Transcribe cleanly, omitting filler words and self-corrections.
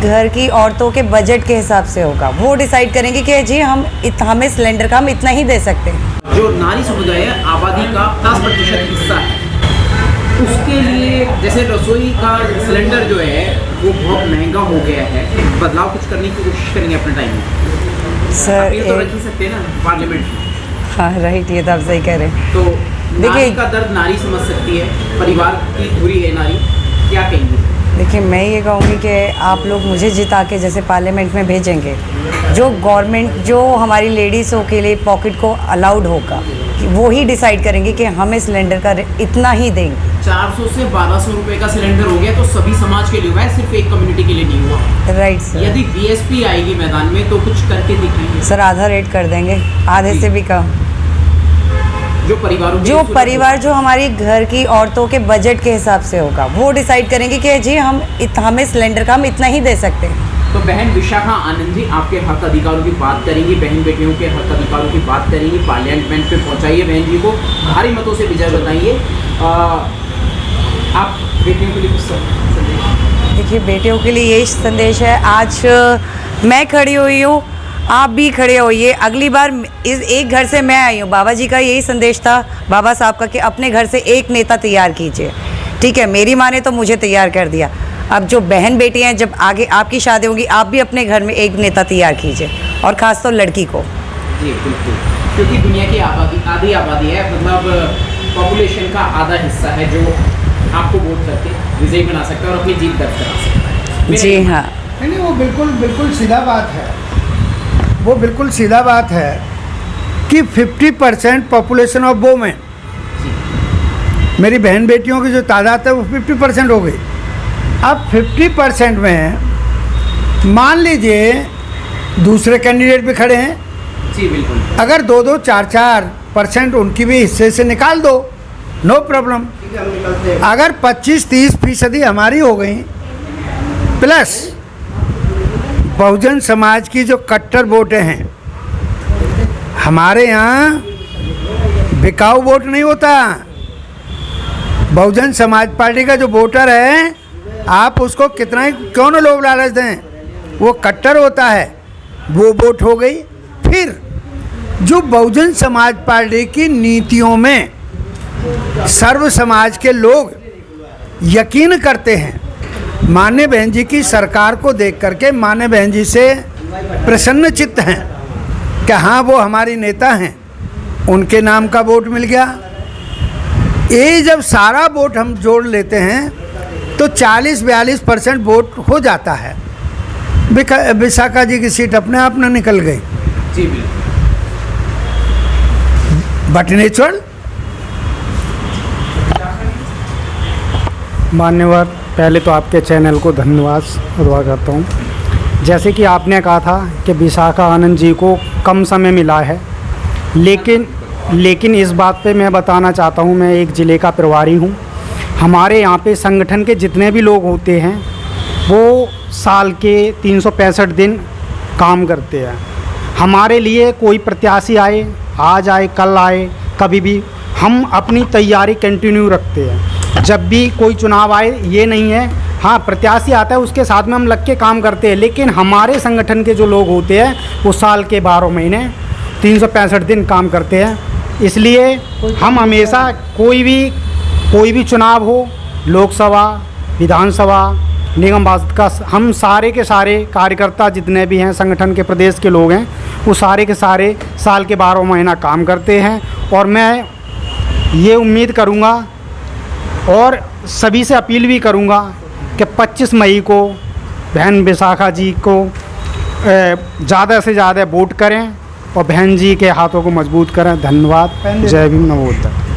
घर की औरतों के बजट के हिसाब से होगा। वो डिसाइड करेंगे कि जी हमें सिलेंडर का हम इतना ही दे सकते हैं। जो नारी समुदाय आबादी का 50% हिस्सा है, उसके लिए जैसे रसोई का सिलेंडर जो है वो बहुत महंगा हो गया है, बदलाव कुछ करने की कोशिश करेंगे अपने टाइम में। सर ये तो रख ही सकते हैं ना पार्लियामेंट में। हाँ राइट, ये तो आप सही कह रहे हैं। तो देखिए, नारी का दर्द नारी समझ सकती है, परिवार की धुरी है नारी, क्या कहेंगे? देखिए, मैं ये कहूँगी कि आप लोग मुझे जिता के जैसे पार्लियामेंट में भेजेंगे, जो गवर्नमेंट जो हमारी लेडीज़ों के लिए पॉकेट को अलाउड होगा कि वो ही डिसाइड करेंगे कि हमें सिलेंडर का इतना ही देंगे। 400 से 1200 रुपए का सिलेंडर हो गया तो सभी समाज के लिए हुआ है, सिर्फ एक कम्युनिटी के लिए नहीं हुआ। Right sir. यदि बीएसपी आएगी मैदान में तो कुछ करके दिखाएंगे सर, आधा रेट कर देंगे, आधे से भी कम। जो परिवार जो हमारी घर की औरतों के बजट के हिसाब से होगा, वो डिसाइड करेंगे कि जी हमें सिलेंडर का हम इतना ही दे सकते हैं। तो बहन विशाखा आनंद जी आपके हक अधिकारों की बात करेंगी, बहन बेटियों के हक अधिकारों की बात करेंगी, पार्लियामेंट पे पहुंचाइए बहन जी को, भारी मतों से विजय बताइए। आप बेटियों के लिए कुछ संदेश? देखिए, बेटियों के लिए यही संदेश है, आज मैं खड़ी हुई हूँ, आप भी खड़े होइए। अगली बार इस एक घर से मैं आई हूँ, बाबा जी का यही संदेश था, बाबा साहब का, कि अपने घर से एक नेता तैयार कीजिए। ठीक है, मेरी माँ ने तो मुझे तैयार कर दिया, अब जो बहन बेटी हैं, जब आगे आपकी शादी होगी, आप भी अपने घर में एक नेता तैयार कीजिए, और ख़ास तौर लड़की को। जी बिल्कुल, क्योंकि दुनिया की आधी आबादी है, मतलब पॉपुलेशन का आधा हिस्सा है जो आपको वोट करके विजयी बना सकता है और अपनी जीत दर्ज करा सकता है। जी हाँ, नहीं, वो बिल्कुल सीधा बात है, वो बिल्कुल सीधा बात है कि 50% पॉपुलेशन ऑफ वोमेन, मेरी बहन बेटियों की जो तादाद है वो 50% हो गई। अब 50% में मान लीजिए दूसरे कैंडिडेट भी खड़े हैं, जी बिल्कुल, अगर 2-2, 4-4% उनकी भी हिस्से से निकाल दो, नो प्रॉब्लम। अगर 25-30% हमारी हो गई, प्लस बहुजन समाज की जो कट्टर वोटें हैं, हमारे यहाँ बिकाऊ वोट नहीं होता। बहुजन समाज पार्टी का जो वोटर है, आप उसको कितना ही क्यों न लोग लालच दें, वो कट्टर होता है, वो वोट हो गई। फिर जो बहुजन समाज पार्टी की नीतियों में सर्व समाज के लोग यकीन करते हैं, मान्य बहन जी की सरकार को देख करके मान्य बहन जी से प्रसन्न चित्त हैं कि हाँ वो हमारी नेता हैं, उनके नाम का वोट मिल गया। ये जब सारा वोट हम जोड़ लेते हैं तो 40-42% वोट हो जाता है। विशाखा जी की सीट अपने आप न निकल गई। जी बिल्कुल, बट नेचुरल। मान्यवर, पहले तो आपके चैनल को धन्यवाद अदा करता हूँ। जैसे कि आपने कहा था कि विशाखा आनंद जी को कम समय मिला है, लेकिन इस बात पे मैं बताना चाहता हूँ, मैं एक ज़िले का प्रभारी हूँ। हमारे यहाँ पे संगठन के जितने भी लोग होते हैं वो साल के 365 दिन काम करते हैं। हमारे लिए कोई प्रत्याशी आए, आज आए कल आए, कभी भी हम अपनी तैयारी कंटिन्यू रखते हैं। जब भी कोई चुनाव आए, ये नहीं है हाँ प्रत्याशी आता है उसके साथ में हम लग के काम करते हैं, लेकिन हमारे संगठन के जो लोग होते हैं वो साल के 12 महीने 365 दिन काम करते हैं। इसलिए हम हमेशा कोई भी चुनाव हो, लोकसभा, विधानसभा, निगम पार्षद का, हम सारे के सारे कार्यकर्ता जितने भी हैं संगठन के प्रदेश के लोग हैं, वो सारे के सारे साल के 12 महीना काम करते हैं। और मैं ये उम्मीद करूँगा और सभी से अपील भी करूँगा कि 25 मई को बहन विशाखा जी को ज़्यादा से ज़्यादा वोट करें और बहन जी के हाथों को मजबूत करें। धन्यवाद। जय भीम, नमो बुद्धाय।